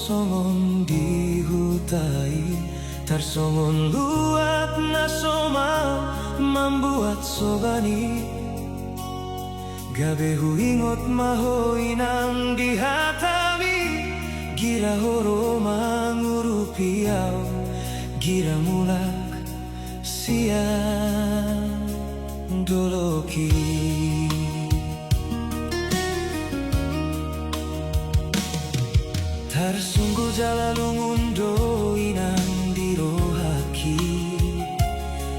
songon dihutai, tarsongon luat nasoma membuat sobani. Gabe huingot mahoi nang dihatami, gira horo mangurupiau, gira mulak siang doloki. Tarsunggu jala lungundo inang dirohaki,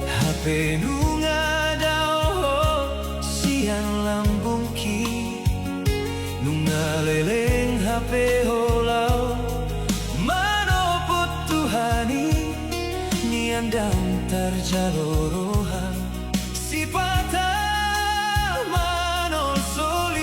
HP nunga dao siang lambungki, nunga leleng HP holau manopot Tuhani, niandang tarjalorohan si patah manol soli.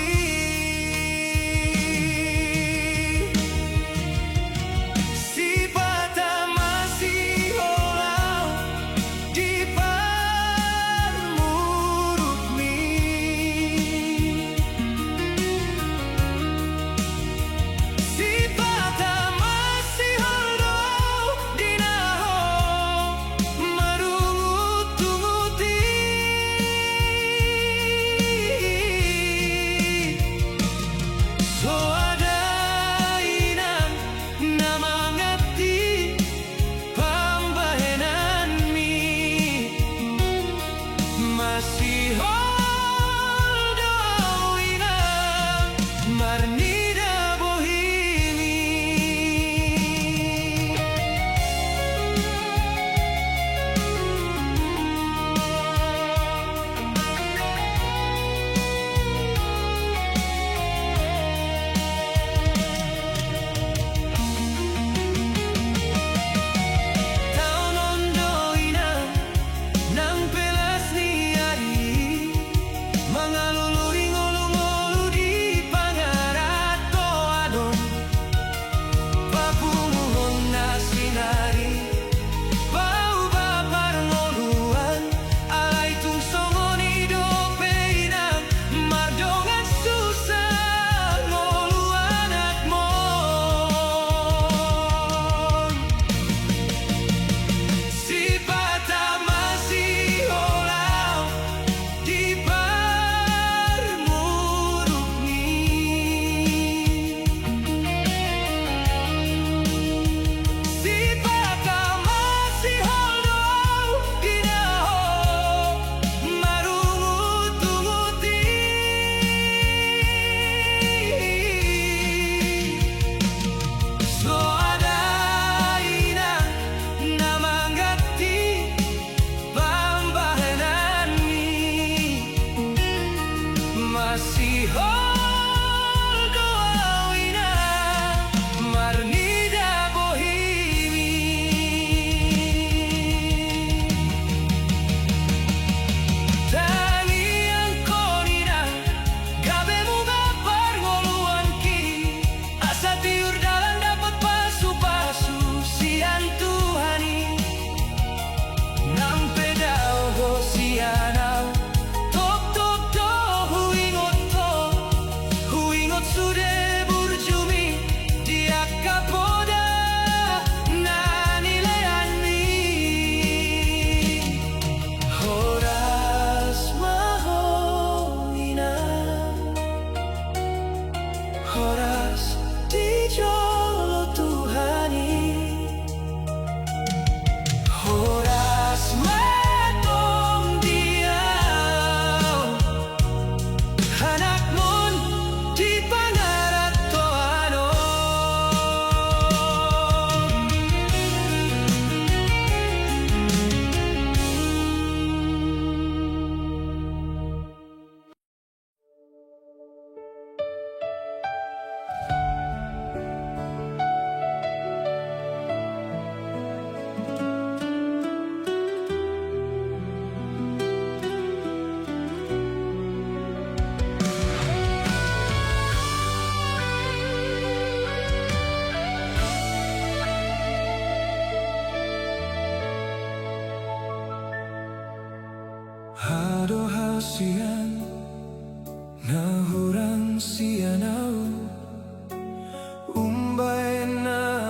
sian na hurang sianau umbai na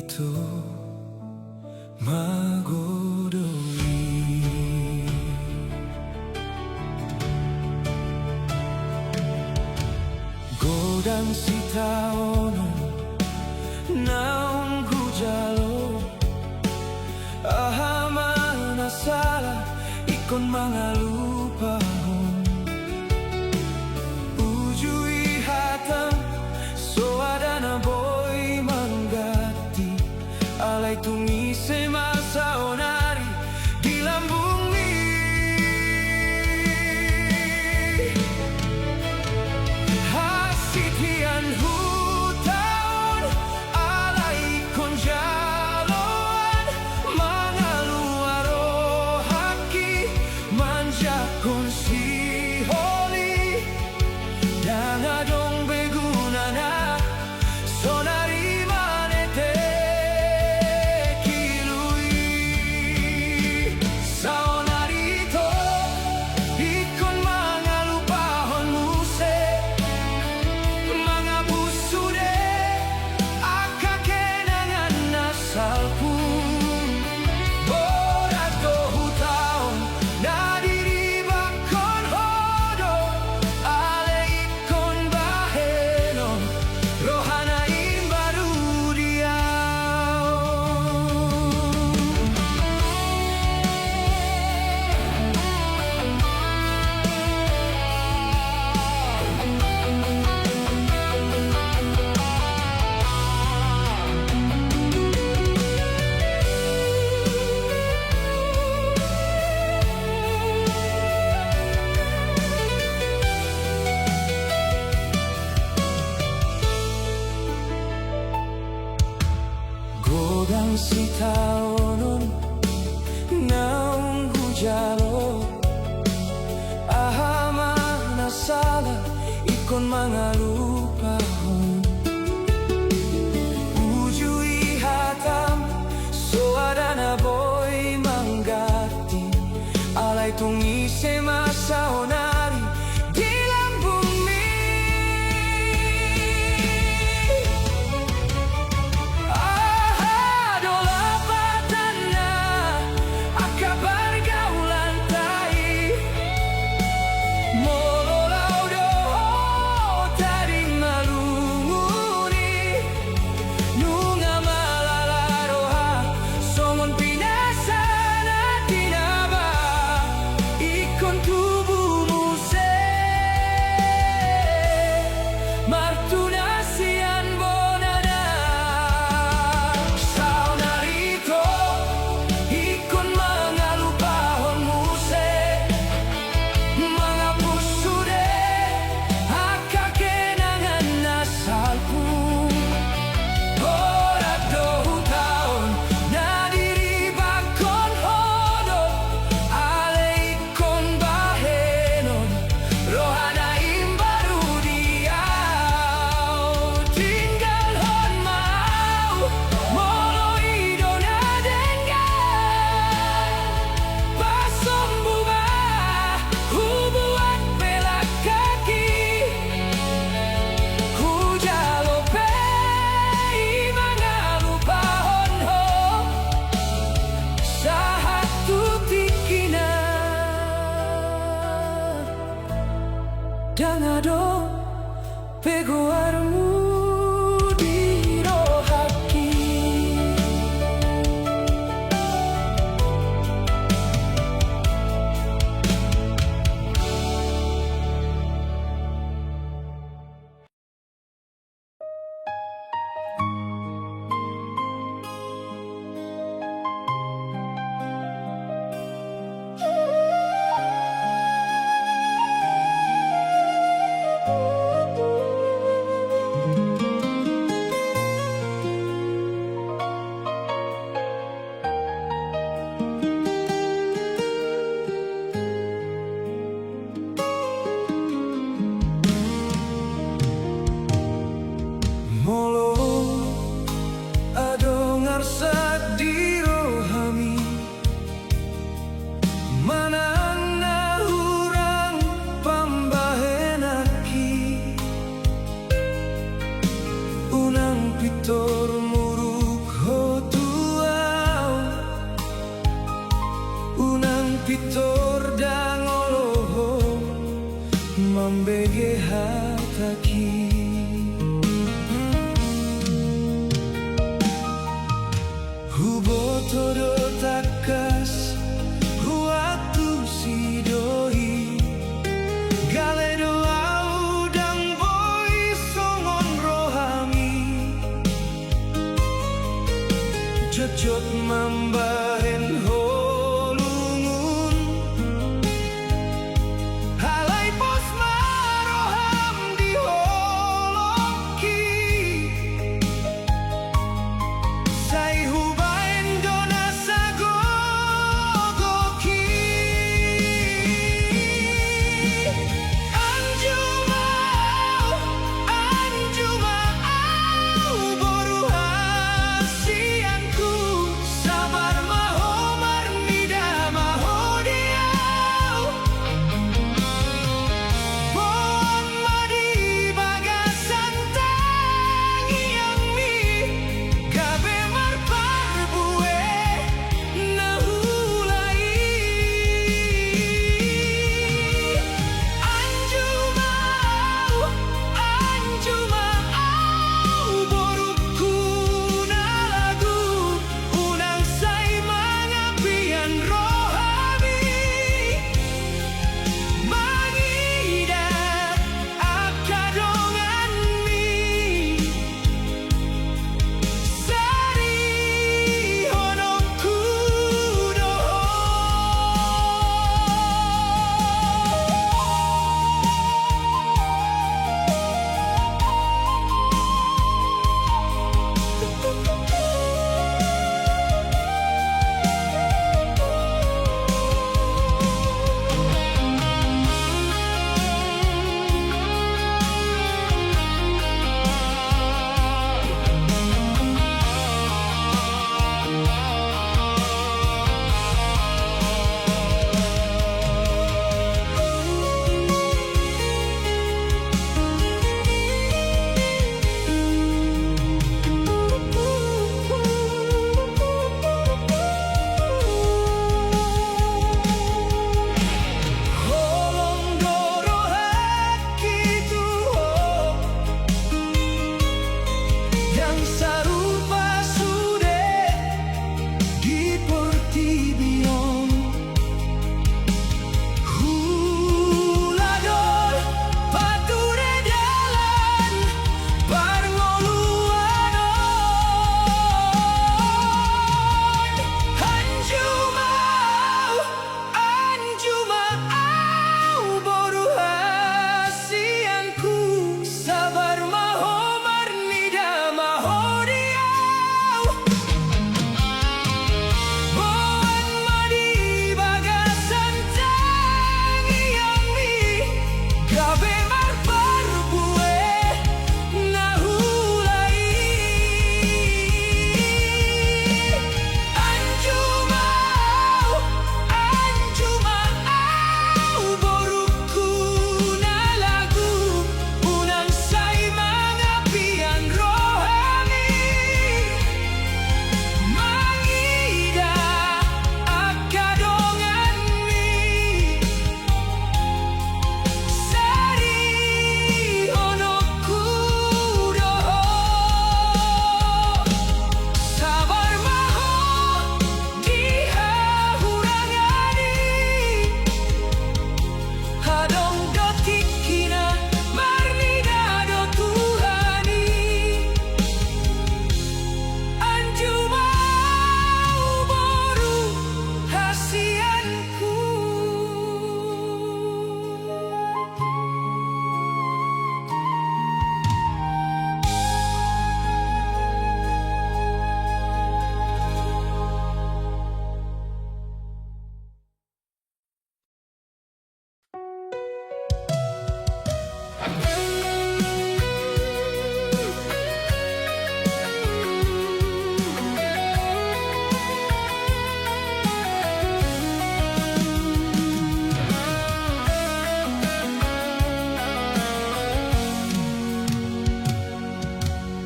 ito magodoi. Godang si taonon naong hujalo, ahama na sala ikon mga lupahon. Ujui hatang so ada na boy manggati, alay tumise masaonari di lambung mi. Hasitian hutaon alay konjaloan, mga luaro haki manja konsi holi dangadong begunana sonari manete kilui saonarito ikon mga lupahon muse mga busude akakenangan nasalpun borato hutaon nadiribakon hodo ale ikon bahenon rohanain baru diau. Godang si taonon naong hujalo, ahama na sala ikon mga lupahon. Ujui hatam so ada na boy manggati, alay tungise masaonari di lambung mi. Dangado peguarmu di rohaki. Pitor murug vitor dangoloho mambege hataki. Hubotodo takas huatu sidoi galedo audang boy songon rohami jojot mambahen holungun halai pos maroham di holoki sai hubaen dona sagogoki anjumau boru hasianku sabar mahomar nida mahodiau bon madi bagasan tangiang mi gabe marpar bue nahulai anjumau boruku nalagu unang sai mangapian rohami mangida akadongan mi sari honokku doho. Holong doro haki tuho yang sarupa sude di portibion hulador pature dalan parngoluanon anjumau boru hasianku sabar mahomar nida mahodiau bon madi bagasan tangiang mi gabe marpar bue nahulai anjumau boruku nalagu unang sai mangapian rohami mangida akadongan mi sari honokku doho sabar maho dihahurangani hadong dotikina marnida do Tuhani anjumau boru hasianku.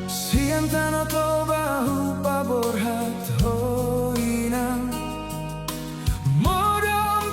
Sientano to bahu paborhat hoinang modom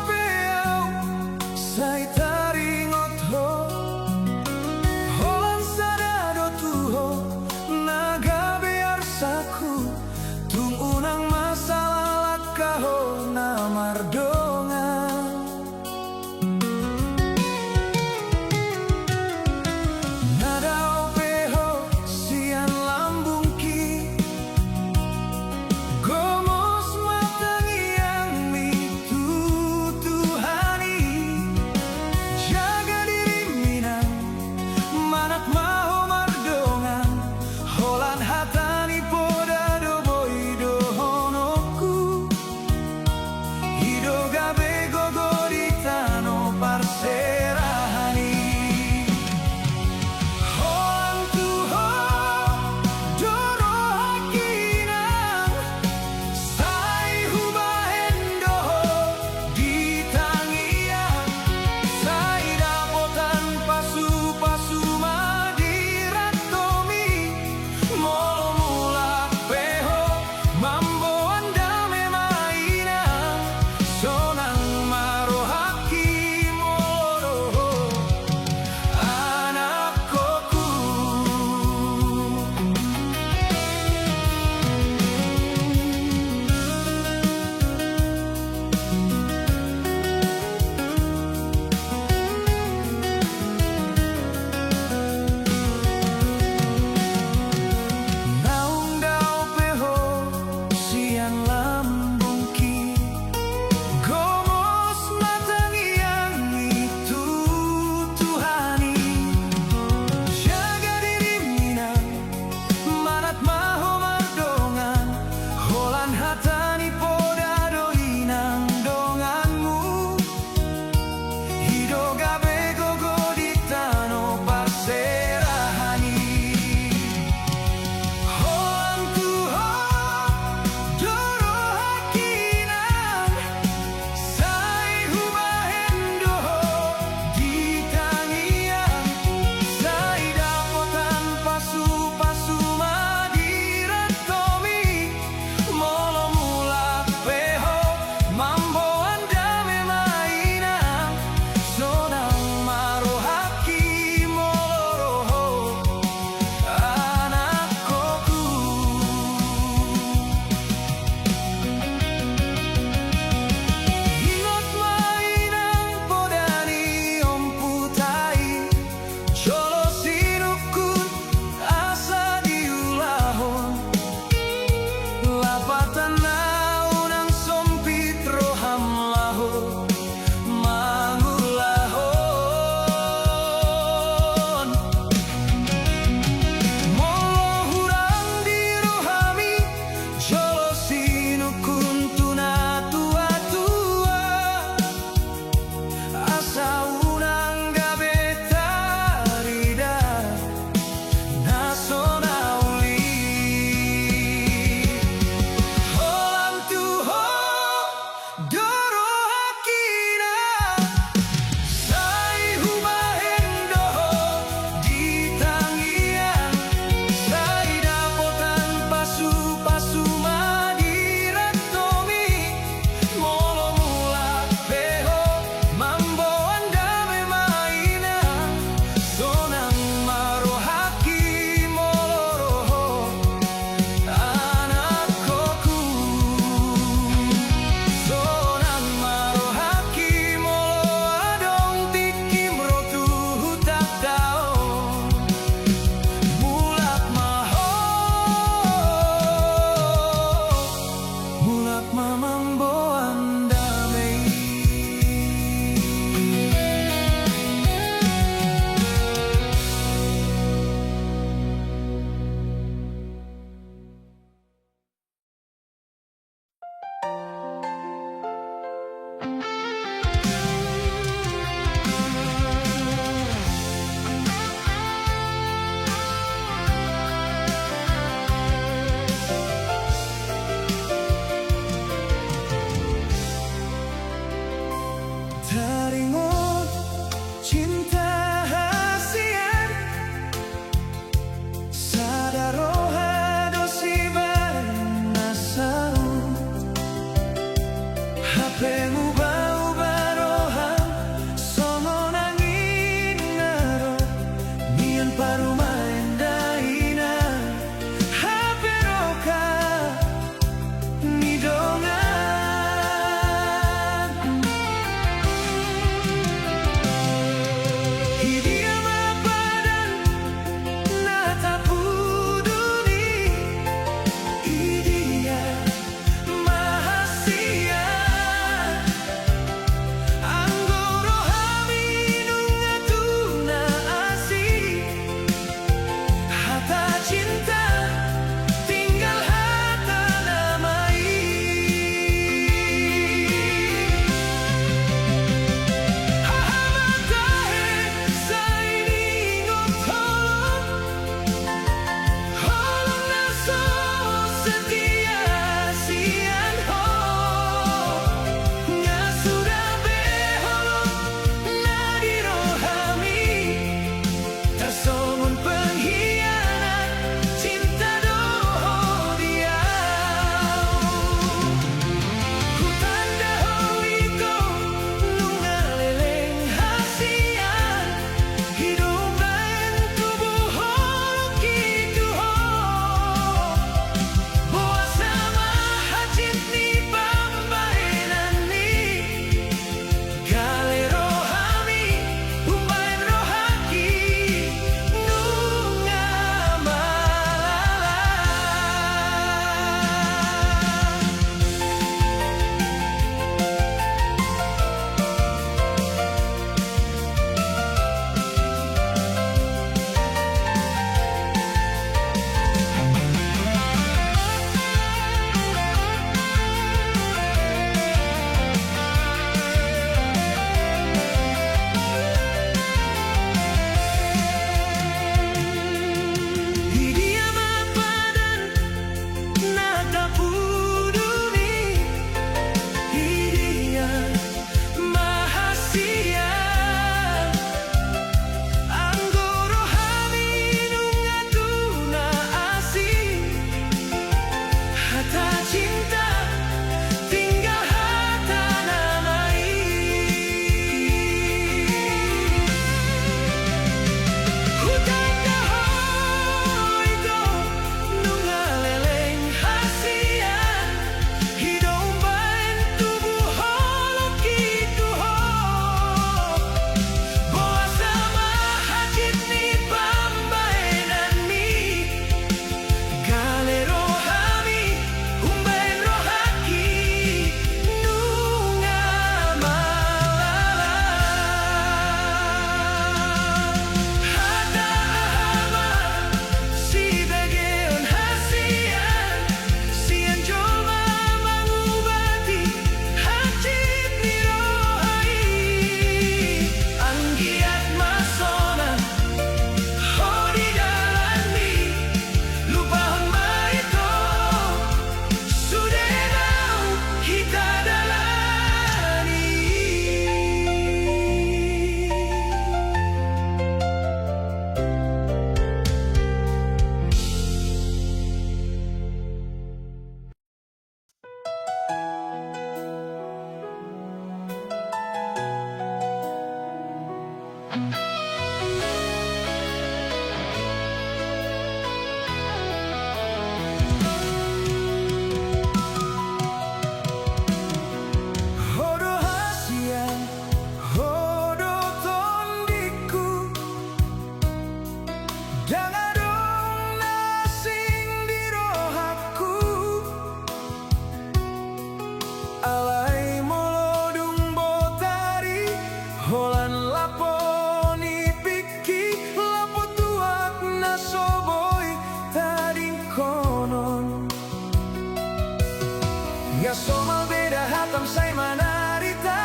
somal beda hatam say manarita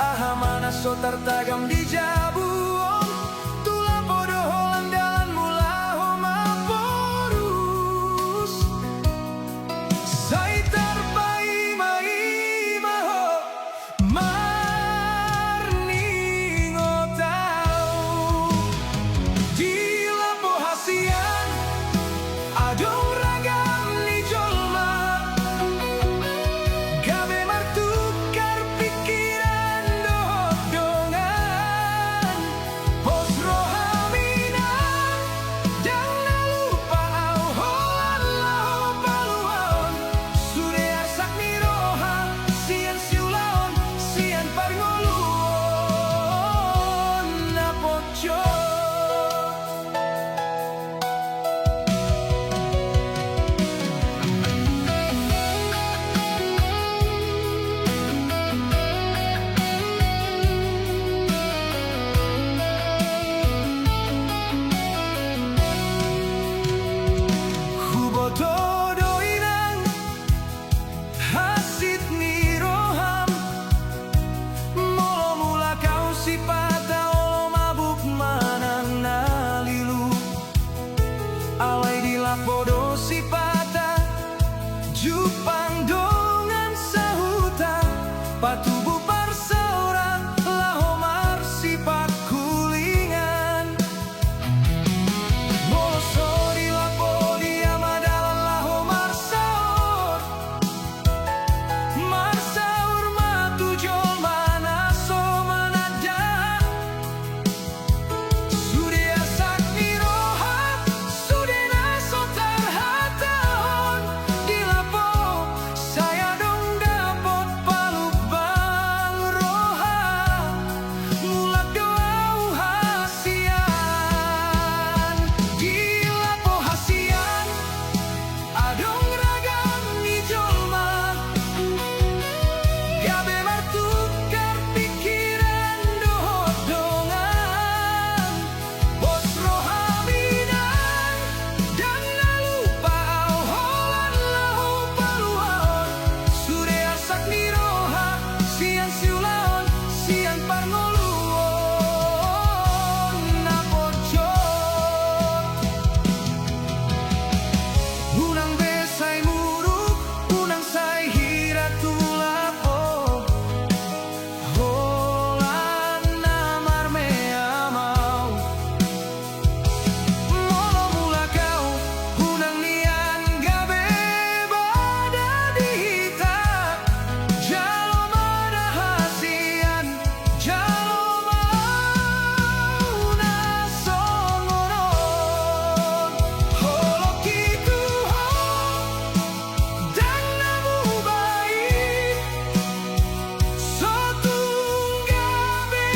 aha mana so tertagam di jabuong tula podo holandalan mula homa porus say terbai mai maho marningo tau di lapo hasian adong ragam ni jolma gabe martukar pikiran dohot dongan pos rohamina jangan lupa au hoan lao paluan sude asak ni roha sian siulaon sian parngoluon napocho. Hubotodo inang hasit ni roham molo mula kau sipata olo mabuk manang nalilu alai di lapodo sipata jupang dongan sahuta patubu parseorang lahomar sipat kulingan moso di lapo di amadalan lahomar saor marsaur matujol mana so manada sude asak ni roha sude naso tarhataon di lapo saya dong dapot palubang roha mulak doau hasian di lapo hasian adong ragam ni jolma gabe martukar pikiran dohot dongan bos rohaminan jangan lupa au hoan lahu paluan sude asak ni roha sian siulaon sian parngoluon napojot unang besay muruk unang say hiratulapo holan namar me amau molo mula kau unang nian gabe bada dihita jalo mana hasian jalo mau nasongonon holo kitu ho dan namu baik sotung gabe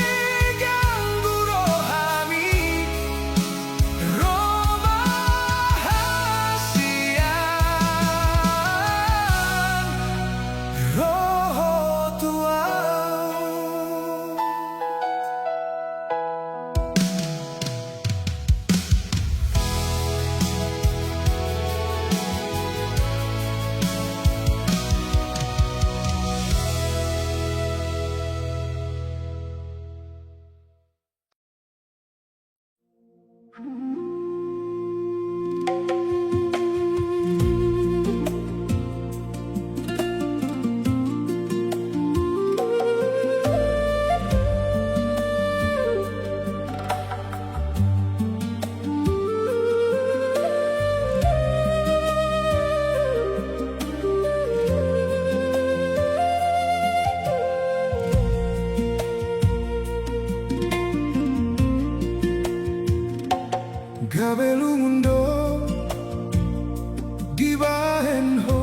ganggu rohami roba hasian roho tuau. Gabelu mundo di bahen ho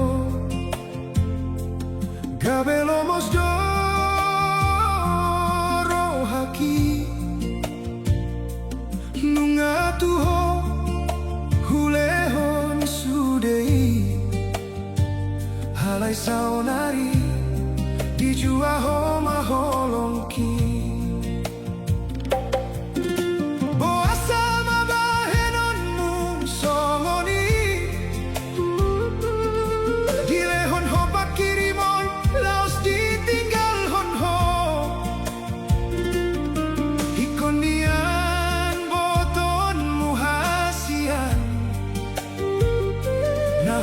gabelo mosdo rohaki nunga tuho hulehon sudei halai saonari di jua homa holongki Kilehon hopak kirimon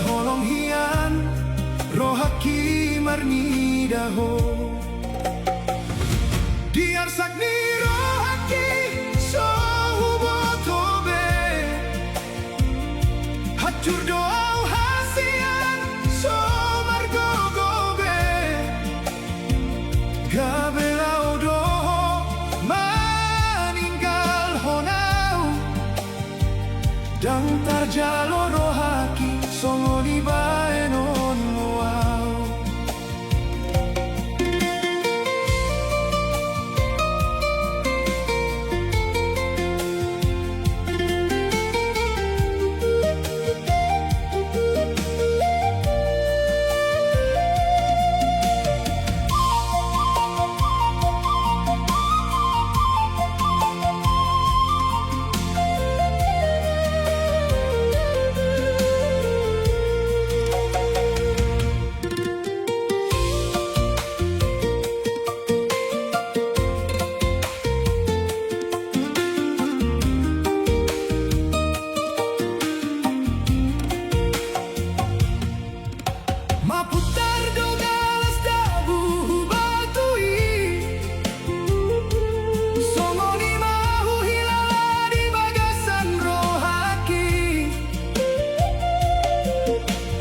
holong hian rohaki marni daho diar sakni rohaki so hubotobe hancur doa hasian so margogobe gabelau doho maninggal honau dang tarjalo rohaki songoni baenon wow. Maputar dogalas dabu batui songoni mahu hilala di bagasan rohaki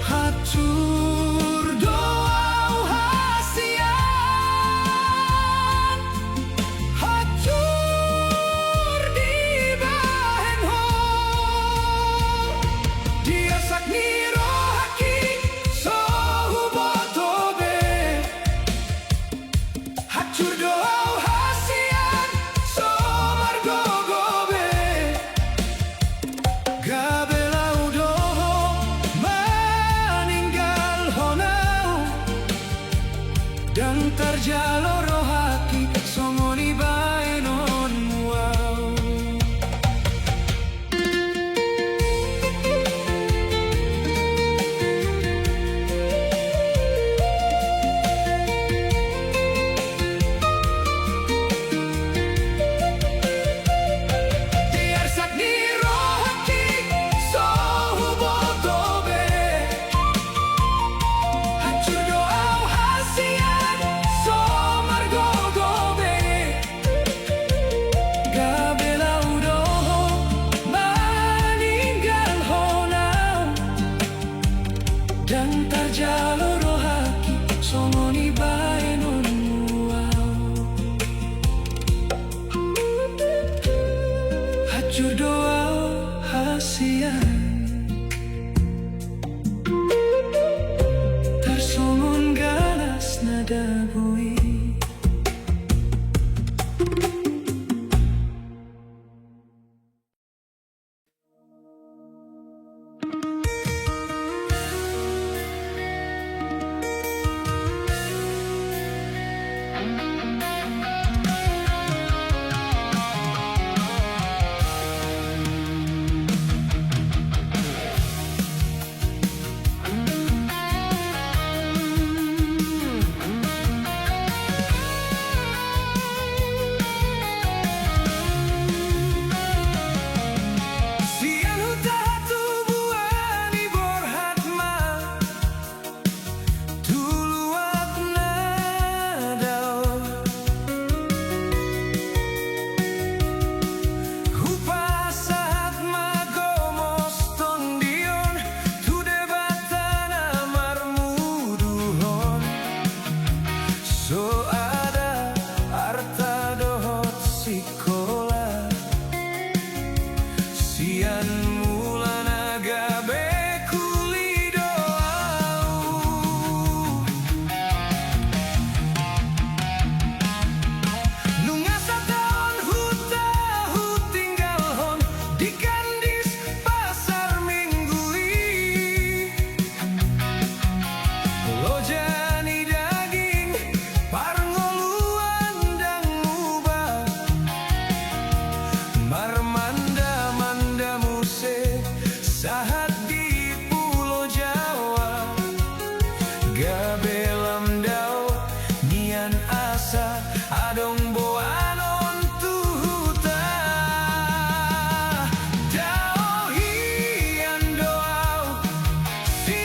hancur doa hasian hancur di bahen ho dia sakni rohaki so hubotobe hancur doa hasian so margogobe gabelau doho maninggal honau dan tarjalo rohaki songoni baenon wow. Diar sakni rohaki so hubotobe hancur doa hasian so margogobe gabelau doho maninggal honau dan tarjalo rohaki songoni baenon wow. Hancur doa hasian tersongon galas nada bui sian hutatu buani borhatma tuluat nadau hupasahat magomos tondion tu debatan amarmuduhon so ada arta dohot sikola sian mulana gabe kuli doau nungasa tahun huta hutinggal hon di kandis pasar minggui lojani daging parngoluan dang ubah marmanda manda muse sahat di Pulau Jawa gabelam dau nian asa adong boanon tuhuta dau hian doau si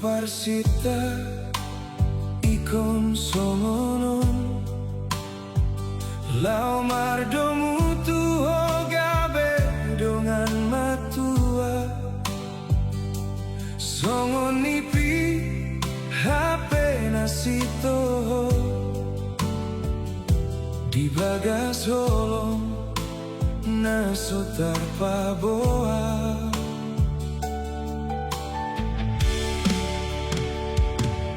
Parsita ikon songonon lau mardomu tuho gabe dongan Lagas holong na sotar paboa.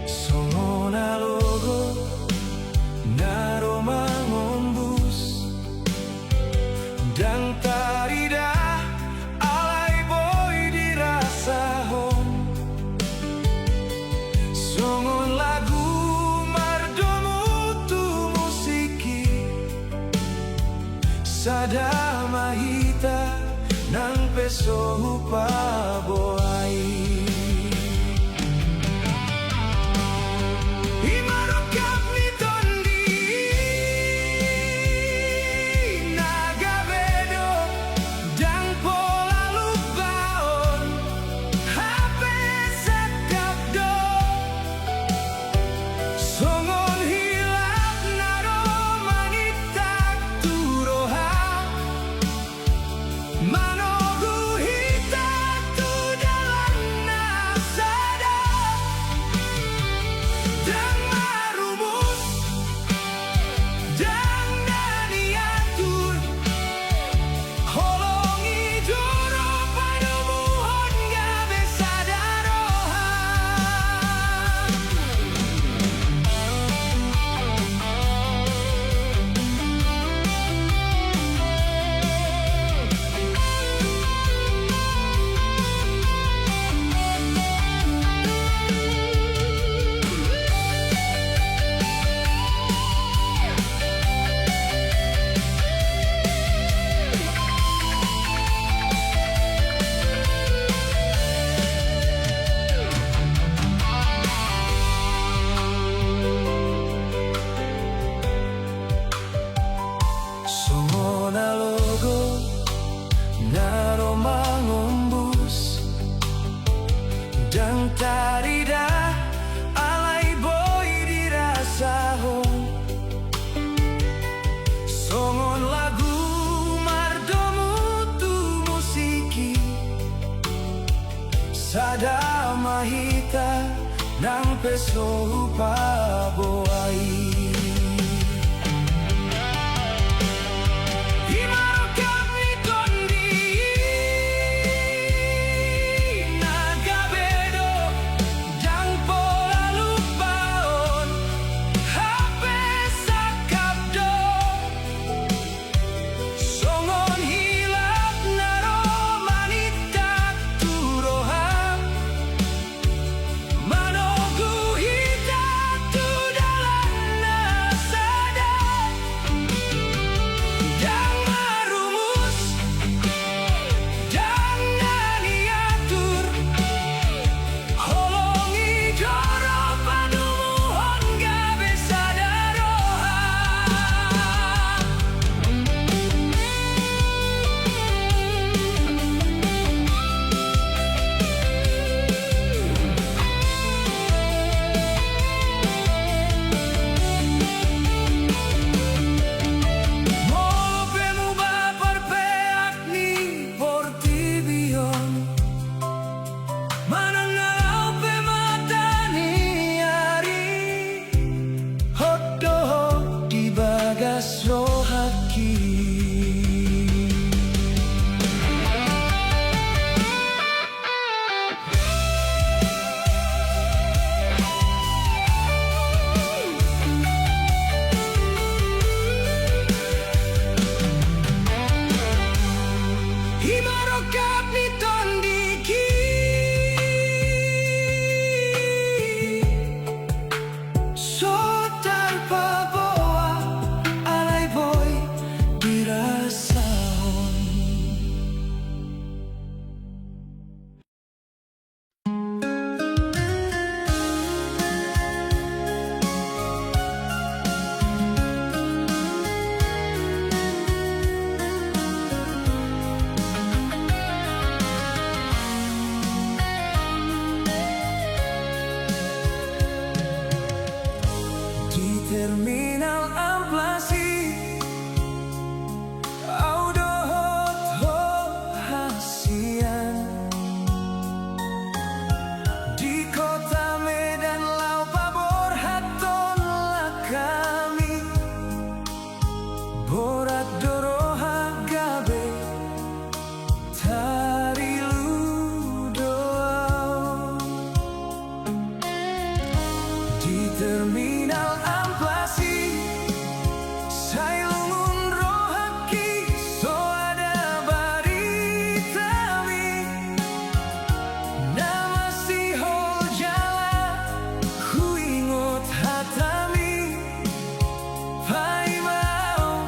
Songon alogo na romangombus dan tarida alay boy dirasahon. Songon lagu mardomu tu musiki sada mahita nang peso paboai. Dan tarida alay boy dirasahon. Songon lagu mardomu tu musiki sada mahita nang peso paboai. Horat doroha gabe tari ludoao. Di terminal Amplassi sailungun rohaki so ada baritami. Nama si hojala huingot hatami. Pai mau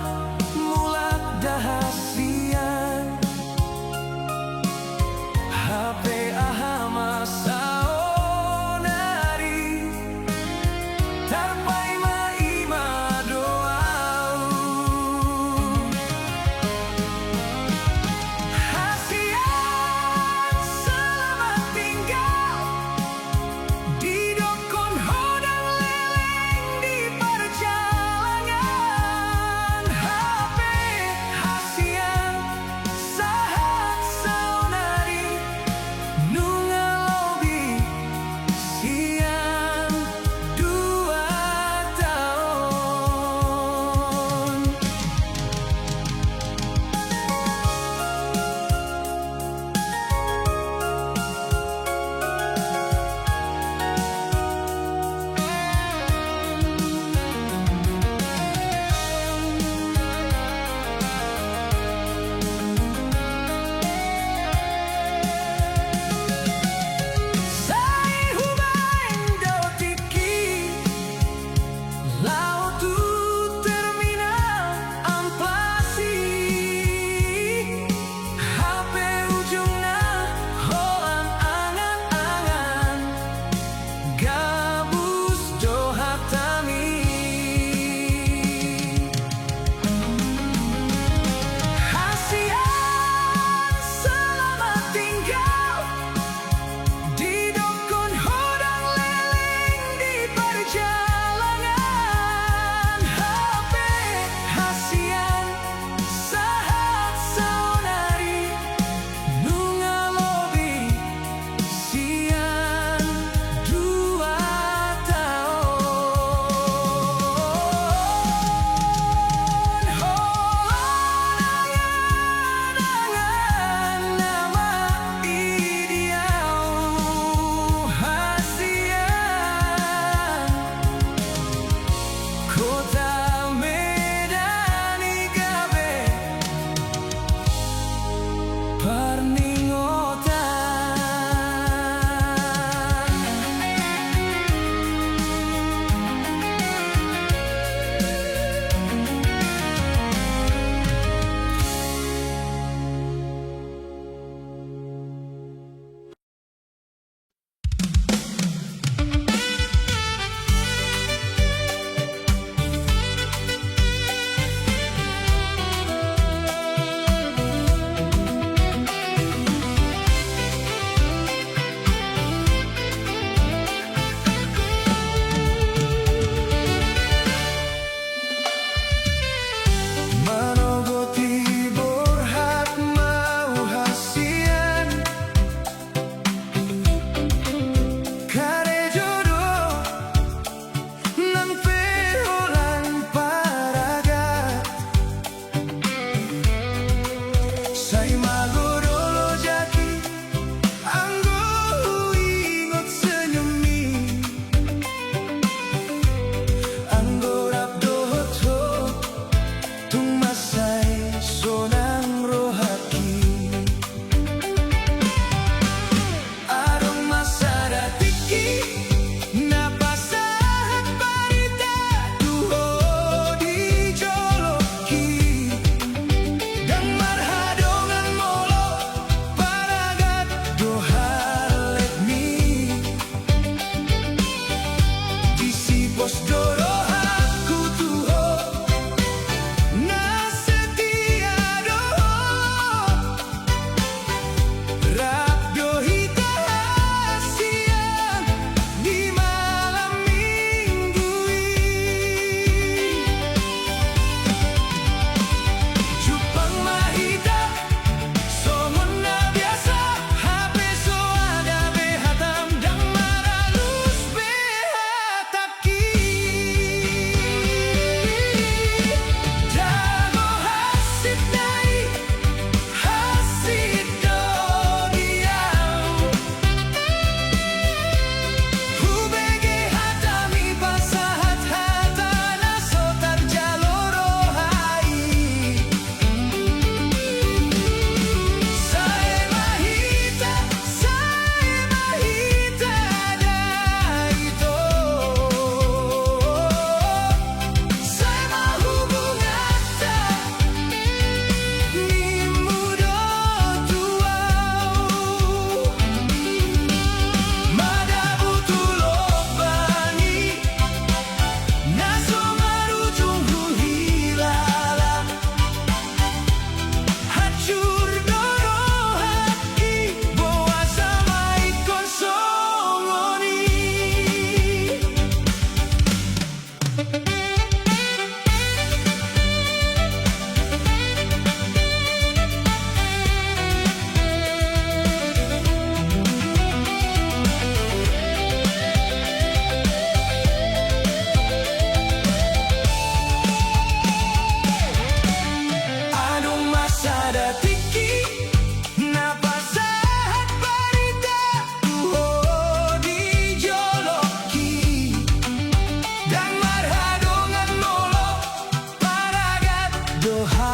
doha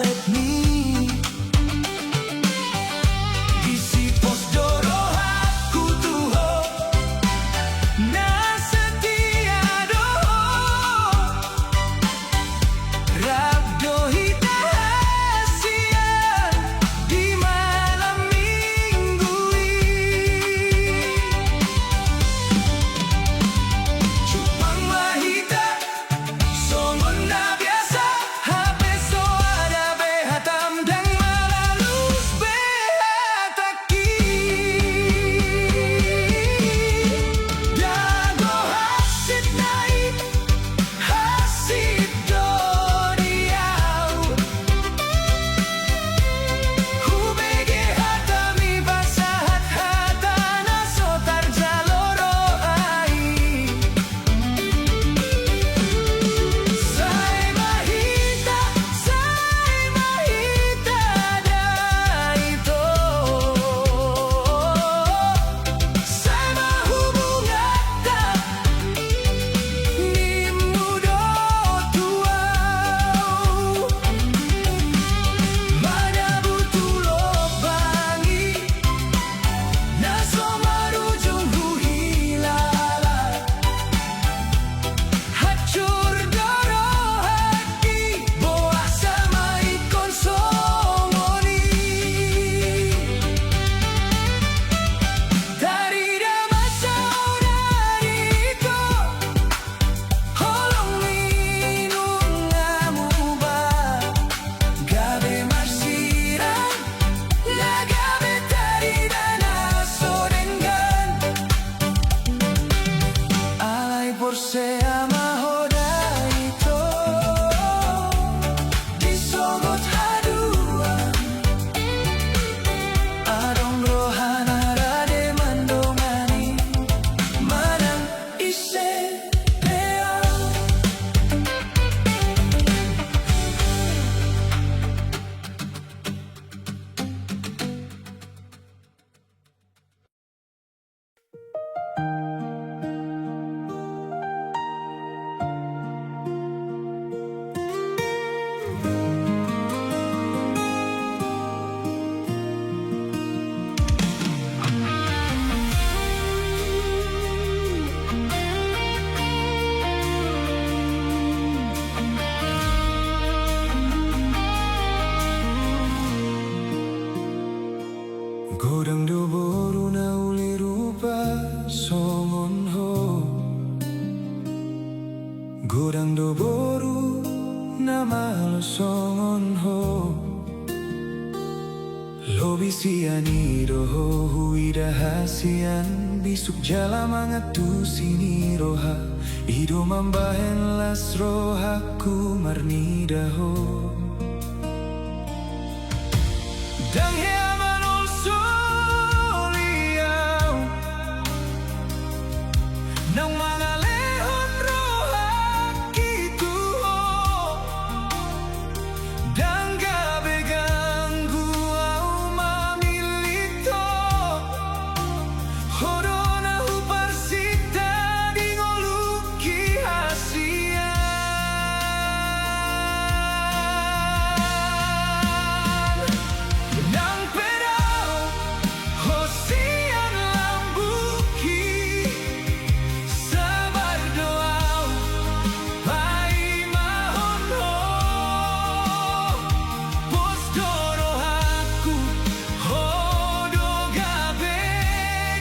let me isi pos doroha kutuho na setia doho rabdo hita hasia di malam minggu cupang mahita songon na biasa HP so ada behatam dan malalus behataki dago hasit naik hasit doniau hubege hatami basahat hatana sotar jaloro ai Sai mahita daito Sai mahubungata ni mudo tuau Mana butulo bangi Naso marujung huhilala Hancur doro hati boa sama ikon somoni Dari masa dari itu holong minum ngamuba gabe masirang la gabe tari dana sorengan alay por se amahoda ito disogot haduan adong rohana rade mandongani manang ise peang Godang do boru na uli rupa songon ho Godang do boru na malo songon ho Lobi siani roho huida hasian bisuk jala mangatu sini roha Ido mambahen las rohaku marnida ho Dang hea manol soliau Nang mga lehon rohakitu ho Dang gabe ganggu au mamilito Horona huparsita di ngoluki hasian Nang perao hosian lambuki Sabar doau pai mahon ho Pos dorohaku hodo gabe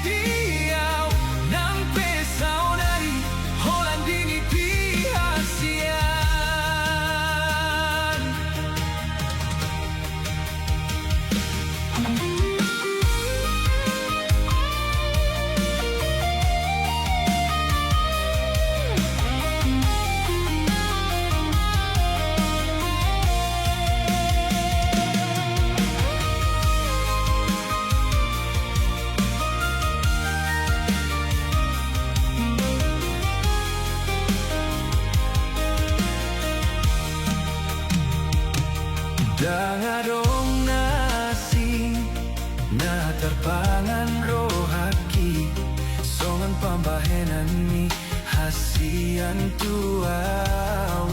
diau Nang pesao nari holan dini pihasian Dangadong nasi na terpangan rohaki songan pambahenan ni hasian tuau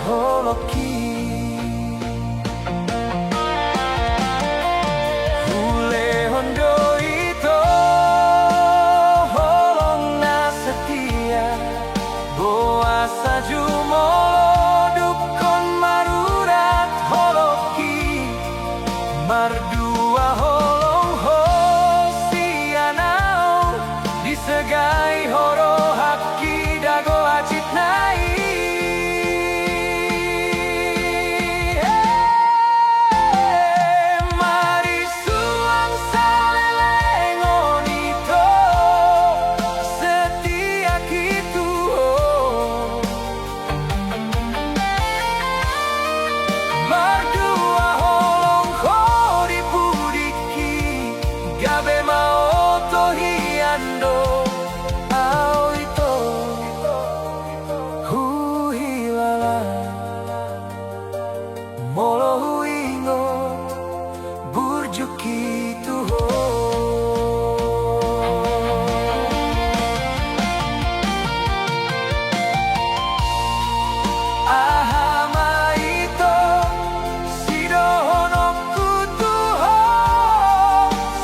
holoki. Hule hondo ito holongna setia, boa sajumolo dukon marurat holoki. Mardua holong hosianau disegai horo haki dago acit nai. Mari suang saleleng onito setia kitu. Mardua holong hori pudiki gabe mau tohiando. Molo huingo burjuki tuho. Ahama ito sidohono kutuho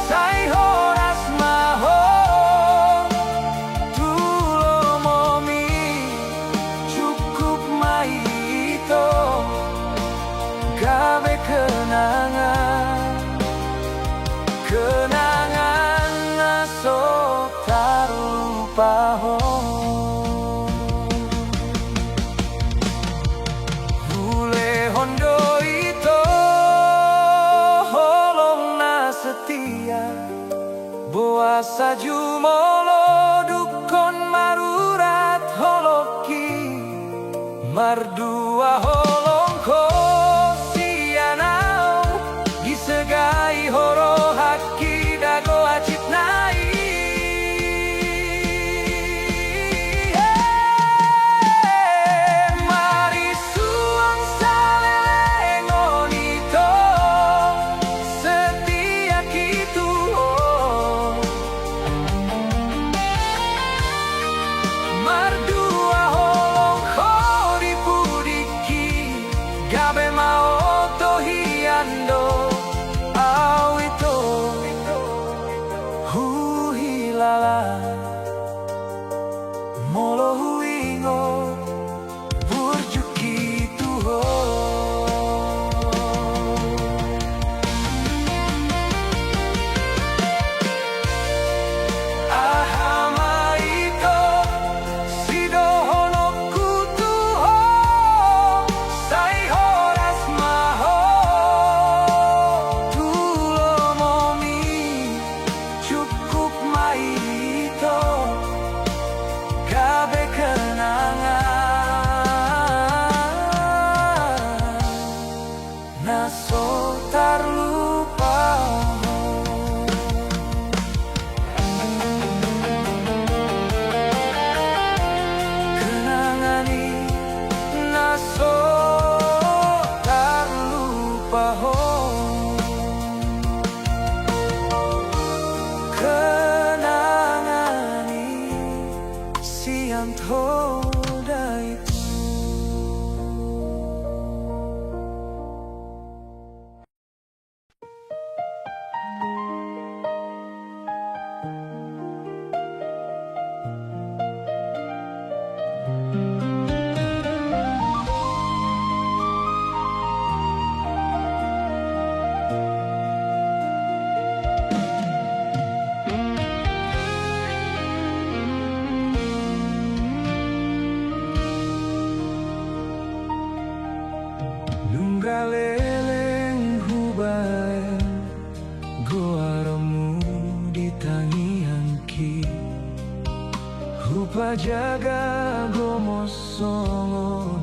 sai horas maho tulo momi cukup mai ito. Gabe kenangan naso tarupa ho. Hule hondo ito holongna setia, boa sajumolo dukon marurat holoki. Mardua holong hosianau disegai horo haki dago acit nai. Mari suang saleleng onito setia kitu. Mardua holong hori pudiki gabe mau tohiando. Awito huhilala molo huingo burjuki tuho. Ahama ito sidohono kutuho sai horas maho tulo momi cukup mai ito. Gabe kenangan naso tarlupa. Kenangani naso tarlupa ho. Kenangani siang todai. Nunggaleleng hubay goaramu di tangianki hupa jaga gomosongon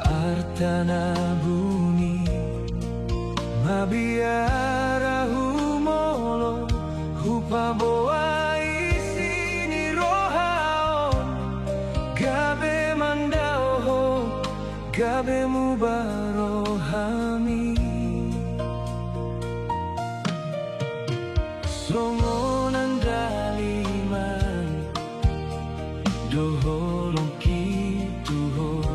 artana buni mabiara humolo hupa boa isini rohaon gabe mandao gabe mubarohami. Songonan daliman doholong kituho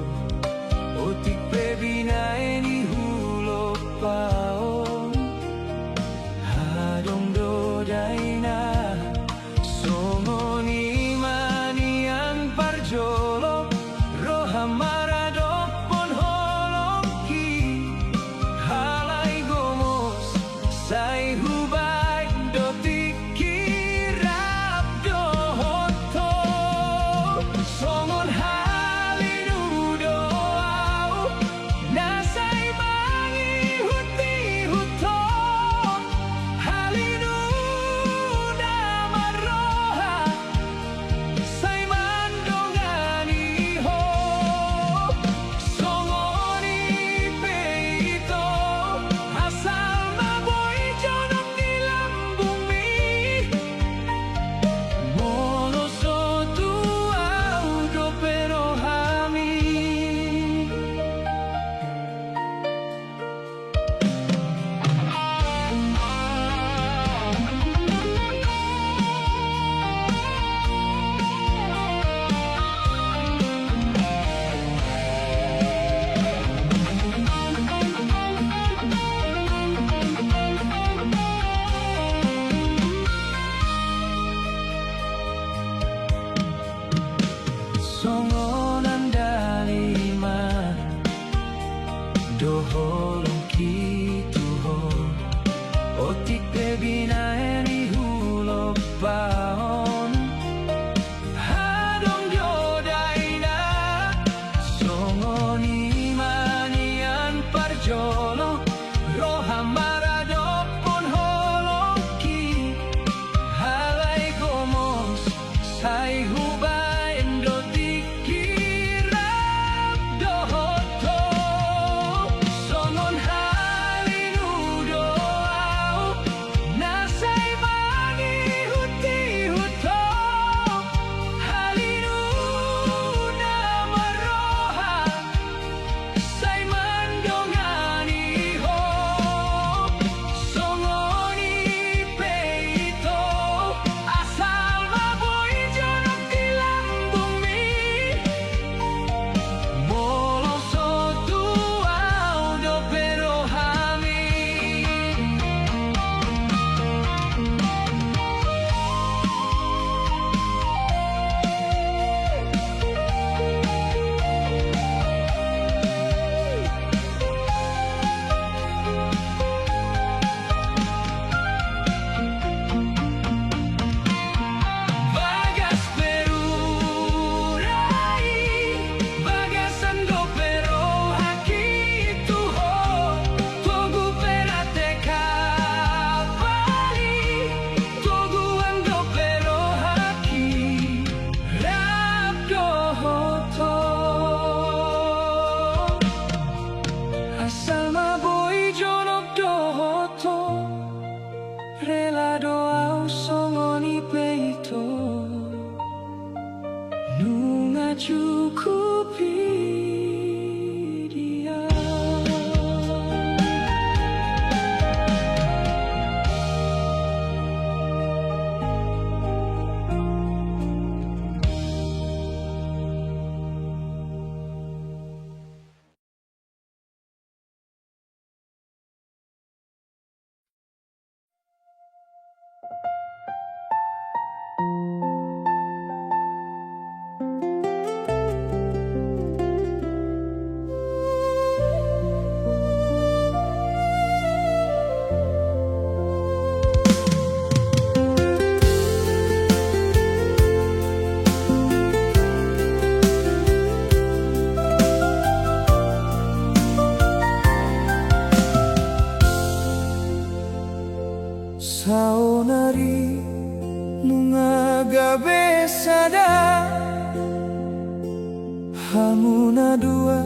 dua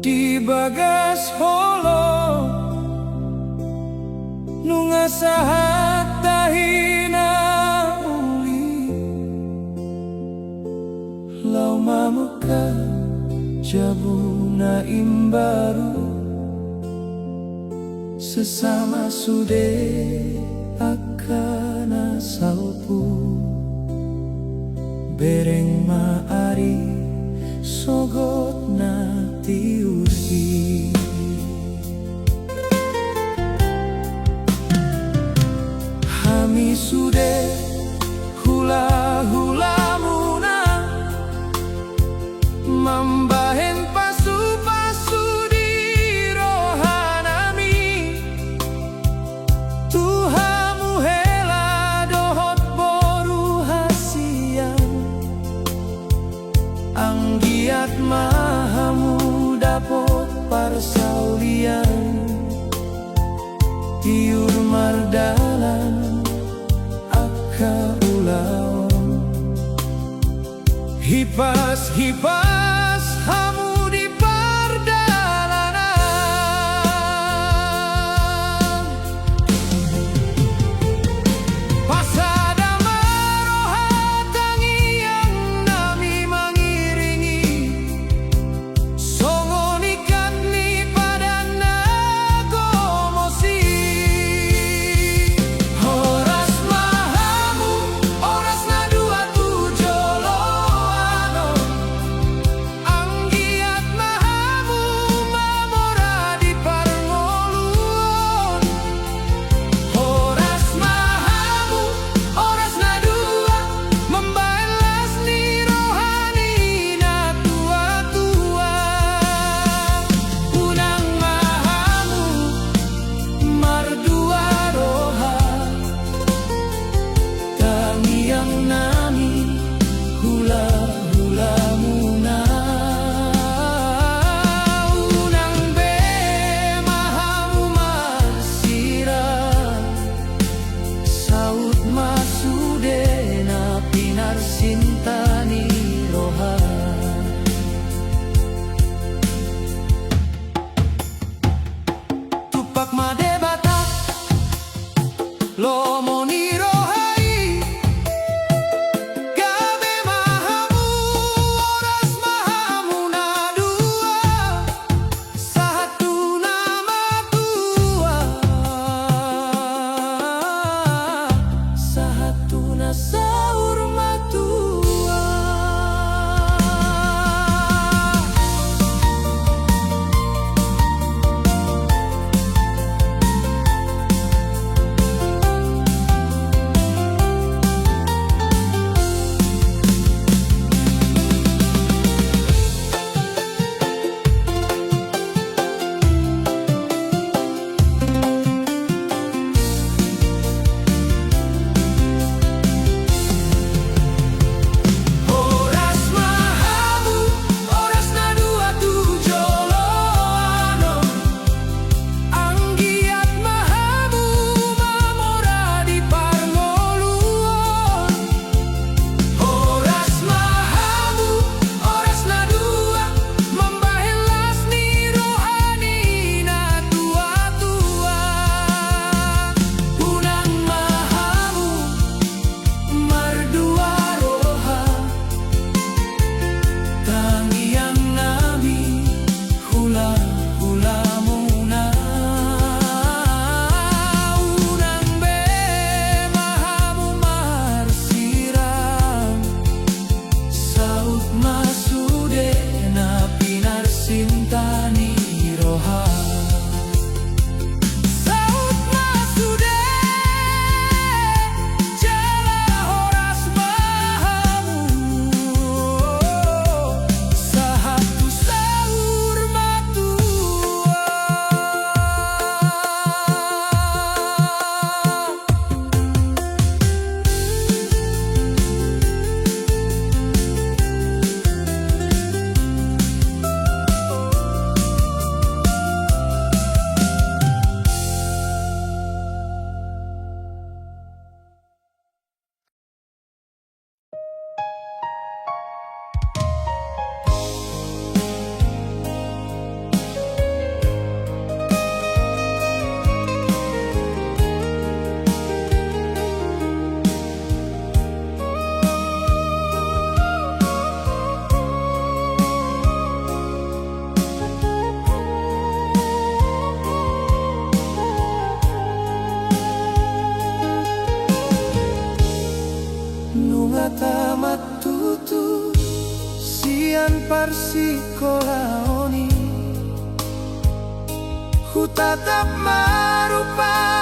di bagas holo nunga sahat tahina uli lau mamuka jabuna imbaru sesama sude akana salpu bereng maari sogot na tiuri hami sude hula-hula muna mambahen pasu-pasu di rohanami Tuhamu hela dohot boru hasian anggiat mahamu dapot parsaulian tiur mardalan akka ulaon hipas hamu di pardalanan pasada maroha tangi yang nami mengiringi songon ikat ni pada nagomosi horas mahamu oras na dua tujolo ano parsikohaoni. Ku tatap marupa